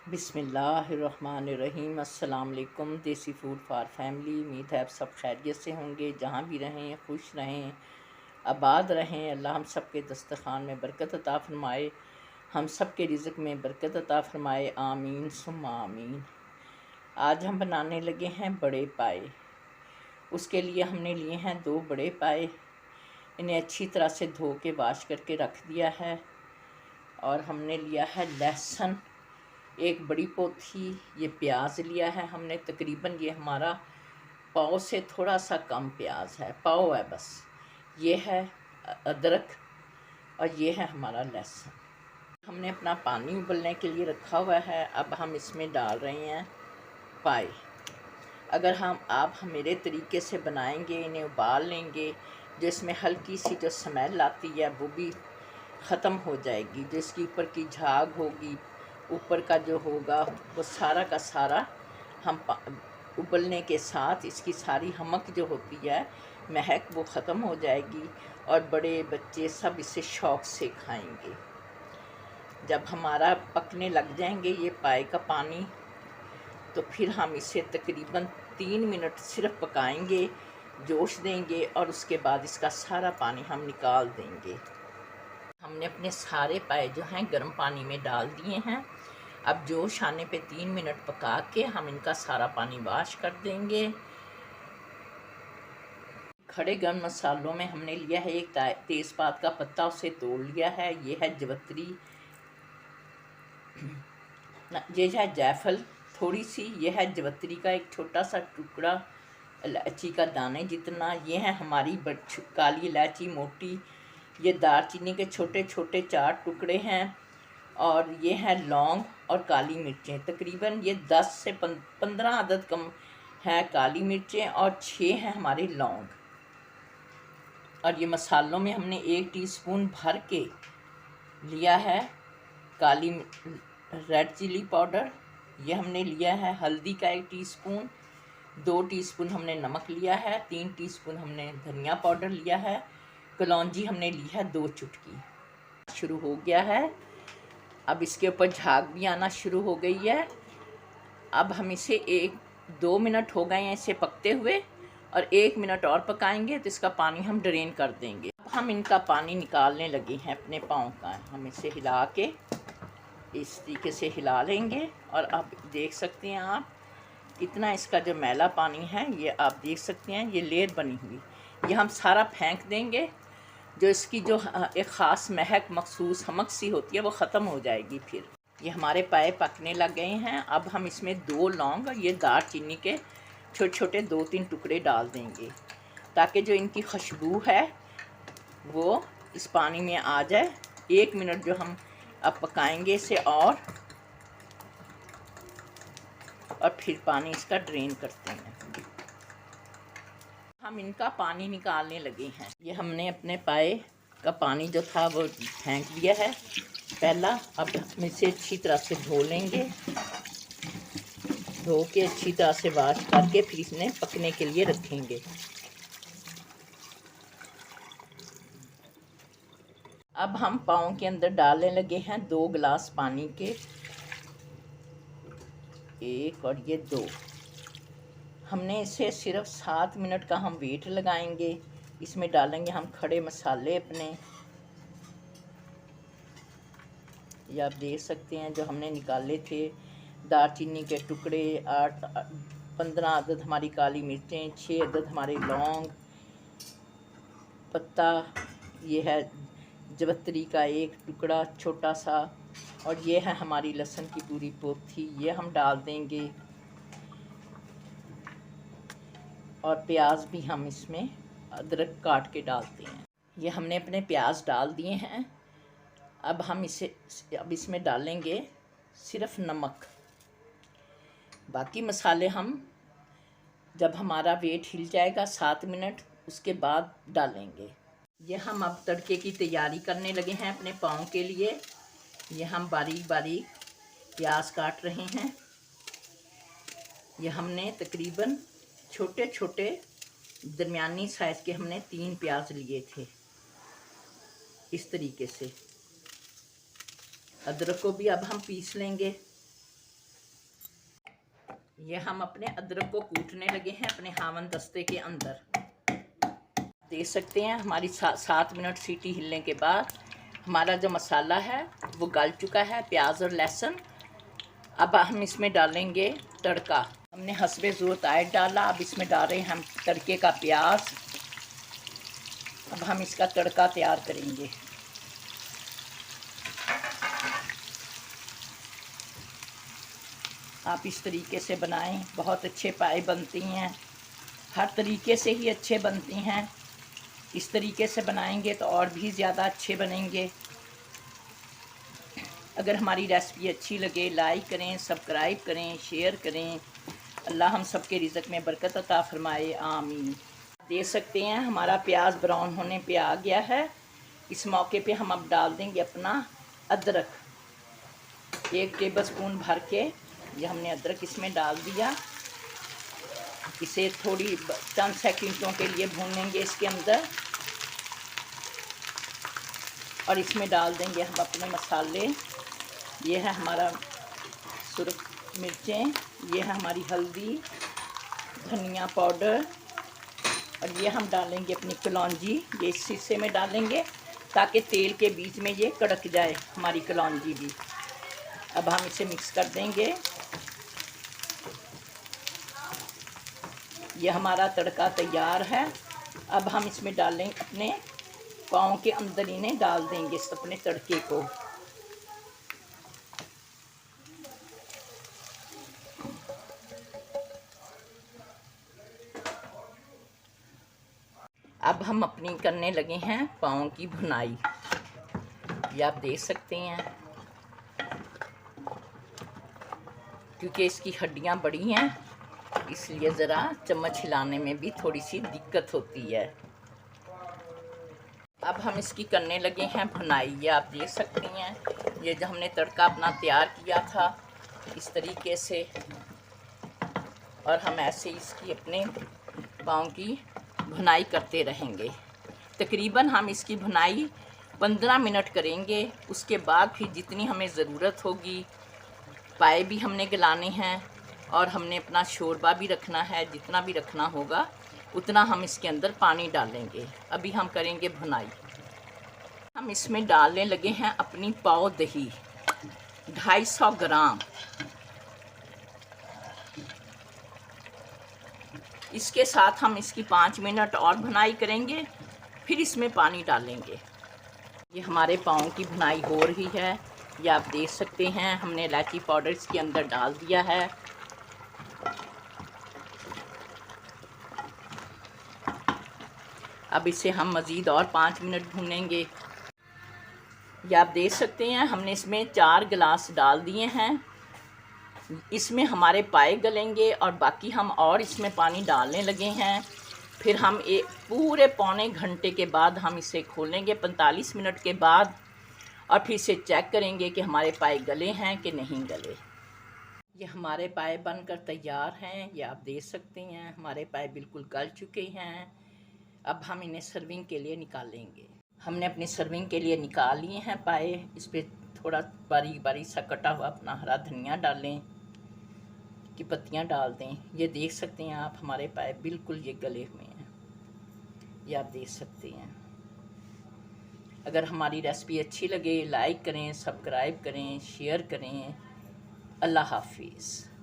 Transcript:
बिस्मिल्लाहिर्रहमानिर्रहीम। अस्सलाम वालेकुम। देसी फूड फॉर फैमिली। उम्मीद है आप सब खैरियत से होंगे। जहाँ भी रहें खुश रहें, आबाद रहें। अल्लाह हम सब के दस्तरखान में बरकत अता फ़रमाए, हम सब के रिज़्क़ में बरकत अता फ़रमाए। आमीन सुम्मा आमीन। आज हम बनाने लगे हैं बड़े पाए। उसके लिए हमने लिए हैं 2 बड़े पाए। इन्हें अच्छी तरह से धो के वाश करके रख दिया है। और हमने लिया है लहसुन, एक बड़ी पोथी। ये प्याज लिया है हमने, तकरीबन ये हमारा पाव से थोड़ा सा कम प्याज है, पाव है बस। ये है अदरक और ये है हमारा लहसुन। हमने अपना पानी उबलने के लिए रखा हुआ है। अब हम इसमें डाल रहे हैं पाए। अगर आप मेरे तरीके से बनाएंगे, इन्हें उबाल लेंगे, जो इसमें हल्की सी जो स्मेल आती है वो भी ख़त्म हो जाएगी। जो इसके ऊपर की झाग होगी, ऊपर का जो होगा, वो सारा का सारा हम उबलने के साथ इसकी सारी हमक जो होती है, महक, वो ख़त्म हो जाएगी। और बड़े बच्चे सब इसे शौक़ से खाएंगे। जब हमारा पकने लग जाएंगे ये पाए का पानी, तो फिर हम इसे तकरीबन 3 मिनट सिर्फ पकाएंगे, जोश देंगे और उसके बाद इसका सारा पानी हम निकाल देंगे। हमने अपने सारे पाए जो हैं गर्म पानी में डाल दिए हैं। अब जोश आने पे 3 मिनट पका के हम इनका सारा पानी वाश कर देंगे। खड़े गर्म मसालों में हमने लिया है एक तेज़पात का पत्ता, उसे तोड़ लिया है। ये है जवत्री, ये है जायफल थोड़ी सी, ये है जवत्री का एक छोटा सा टुकड़ा, इलायची का दाने जितना। ये है हमारी काली इलायची मोटी। ये दालचीनी के छोटे छोटे 4 टुकड़े हैं। और ये है लौंग और काली मिर्चें। तकरीबन ये 10 से 15 अदद कम है काली मिर्चें, और 6 हैं हमारे लौंग। और ये मसालों में हमने 1 टीस्पून भर के लिया है काली रेड चिली पाउडर। ये हमने लिया है हल्दी का 1 टीस्पून। 2 टीस्पून हमने नमक लिया है। 3 टीस्पून हमने धनिया पाउडर लिया है। कलौंजी हमने ली है 2 चुटकी। शुरू हो गया है। अब इसके ऊपर झाग भी आना शुरू हो गई है। अब हम इसे 1-2 मिनट हो गए हैं इसे पकते हुए, और 1 मिनट और पकाएंगे तो इसका पानी हम ड्रेन कर देंगे। अब हम इनका पानी निकालने लगे हैं अपने पाँव का। हम इसे हिला के इस तरीके से हिला लेंगे। और अब देख सकते हैं आप कितना इसका जो मैला पानी है, ये आप देख सकते हैं, ये लेयर बनी हुई। ये हम सारा फेंक देंगे। जो इसकी जो एक ख़ास महक, मखसूस हमक सी होती है, वो ख़त्म हो जाएगी। फिर ये हमारे पाए पकने लग गए हैं। अब हम इसमें 2 लौंग और ये दालचीनी के छोटे छोटे 2-3 टुकड़े डाल देंगे, ताकि जो इनकी खुशबू है वो इस पानी में आ जाए। 1 मिनट जो हम अब पकाएंगे इसे, और फिर पानी इसका ड्रेन करते हैं। हम इनका पानी निकालने लगे हैं। ये हमने अपने पाए का पानी जो था वो फेंक दिया है पहला। अब हम इसे अच्छी तरह से धो लेंगे। धो के अच्छी तरह से वाश करके फिर इसने पकने के लिए रखेंगे। अब हम पाँव के अंदर डालने लगे हैं 2 गिलास पानी के, 1 और ये 2। हमने इसे सिर्फ 7 मिनट का हम वेट लगाएंगे। इसमें डालेंगे हम खड़े मसाले अपने। ये आप देख सकते हैं जो हमने निकाले थे। दालचीनी के टुकड़े 15 अदद हमारी काली मिर्चें, 6 अदद हमारे लौंग पत्ता, ये है जवत्री का 1 टुकड़ा छोटा सा, और ये है हमारी लहसुन की पूरी पोथी। ये हम डाल देंगे। और प्याज भी हम इसमें अदरक काट के डालते हैं। ये हमने अपने प्याज डाल दिए हैं। अब हम अब इसमें डालेंगे सिर्फ नमक। बाकी मसाले हम जब हमारा वेट हिल जाएगा 7 मिनट, उसके बाद डालेंगे। ये हम अब तड़के की तैयारी करने लगे हैं अपने पाँव के लिए। ये हम बारीक बारीक प्याज काट रहे हैं। ये हमने तकरीबन छोटे छोटे दरमियानी साइज़ के हमने 3 प्याज लिए थे। इस तरीके से अदरक को भी अब हम पीस लेंगे। ये हम अपने अदरक को कूटने लगे हैं अपने हावन दस्ते के अंदर। देख सकते हैं हमारी 7 मिनट सीटी हिलने के बाद हमारा जो मसाला है वो गल चुका है, प्याज और लहसुन। अब हम इसमें डालेंगे तड़का। हमने हस्बे ज़रूरत आयत डाला। अब इसमें डाल रहे हैं हम तड़के का प्याज। अब हम इसका तड़का तैयार करेंगे। आप इस तरीके से बनाएं, बहुत अच्छे पाए बनती हैं। हर तरीके से ही अच्छे बनती हैं, इस तरीके से बनाएंगे तो और भी ज़्यादा अच्छे बनेंगे। अगर हमारी रेसिपी अच्छी लगे लाइक करें, सब्सक्राइब करें, शेयर करें। अल्लाह हम सबके रिज़्क़ में बरकत अता फरमाए, आमीन। देख सकते हैं हमारा प्याज ब्राउन होने पे आ गया है। इस मौके पे हम अब डाल देंगे अपना अदरक। 1 टेबल स्पून भर के ये हमने अदरक इसमें डाल दिया। इसे थोड़ी चंद सेकंडों के लिए भूनेंगे इसके अंदर, और इसमें डाल देंगे हम अपने मसाले। ये है हमारा सुरख मिर्चें, ये है हमारी हल्दी, धनिया पाउडर, और ये हम डालेंगे अपनी कलौंजी। ये इस हिस्से में डालेंगे ताकि तेल के बीच में ये कड़क जाए हमारी कलौंजी भी। अब हम इसे मिक्स कर देंगे। ये हमारा तड़का तैयार है। अब हम इसमें डालें अपने पाँव के अंदर इन्हें डाल देंगे इस अपने तड़के को। अब हम अपनी करने लगे हैं पाँव की भुनाई। ये आप देख सकते हैं क्योंकि इसकी हड्डियां बड़ी हैं इसलिए ज़रा चम्मच हिलाने में भी थोड़ी सी दिक्कत होती है। अब हम इसकी करने लगे हैं भुनाई। ये आप देख सकते हैं ये जो हमने तड़का अपना तैयार किया था इस तरीके से, और हम ऐसे इसकी अपने पाँव की भुनाई करते रहेंगे। तकरीबन हम इसकी भुनाई 15 मिनट करेंगे। उसके बाद फिर जितनी हमें ज़रूरत होगी, पाए भी हमने गलाने हैं और हमने अपना शोरबा भी रखना है, जितना भी रखना होगा उतना हम इसके अंदर पानी डालेंगे। अभी हम करेंगे भुनाई। हम इसमें डालने लगे हैं अपनी पाव दही 250 ग्राम। इसके साथ हम इसकी 5 मिनट और भुनाई करेंगे, फिर इसमें पानी डालेंगे। ये हमारे पाँव की भुनाई हो रही है। ये आप देख सकते हैं हमने इलायची पाउडर इसके अंदर डाल दिया है। अब इसे हम मज़ीद और 5 मिनट भूनेंगे। ये आप देख सकते हैं हमने इसमें 4 गिलास डाल दिए हैं। इसमें हमारे पाए गलेंगे और बाकी हम और इसमें पानी डालने लगे हैं। फिर हम एक पूरे पौने घंटे के बाद हम इसे खोलेंगे 45 मिनट के बाद, और फिर से चेक करेंगे कि हमारे पाए गले हैं कि नहीं गले। ये हमारे पाए बनकर तैयार हैं। ये आप देख सकते हैं हमारे पाए बिल्कुल गल चुके हैं। अब हम इन्हें सर्विंग के लिए निकालेंगे। हमने अपनी सर्विंग के लिए निकाल लिए हैं पाए। इस पर थोड़ा बारीक बारीक सा कटा हुआ अपना हरा धनिया डालें, की पत्तियां डाल दें। ये देख सकते हैं आप हमारे पाए बिल्कुल ये गले हुए हैं। ये आप देख सकते हैं। अगर हमारी रेसिपी अच्छी लगे लाइक करें, सब्सक्राइब करें, शेयर करें। अल्लाह हाफिज़।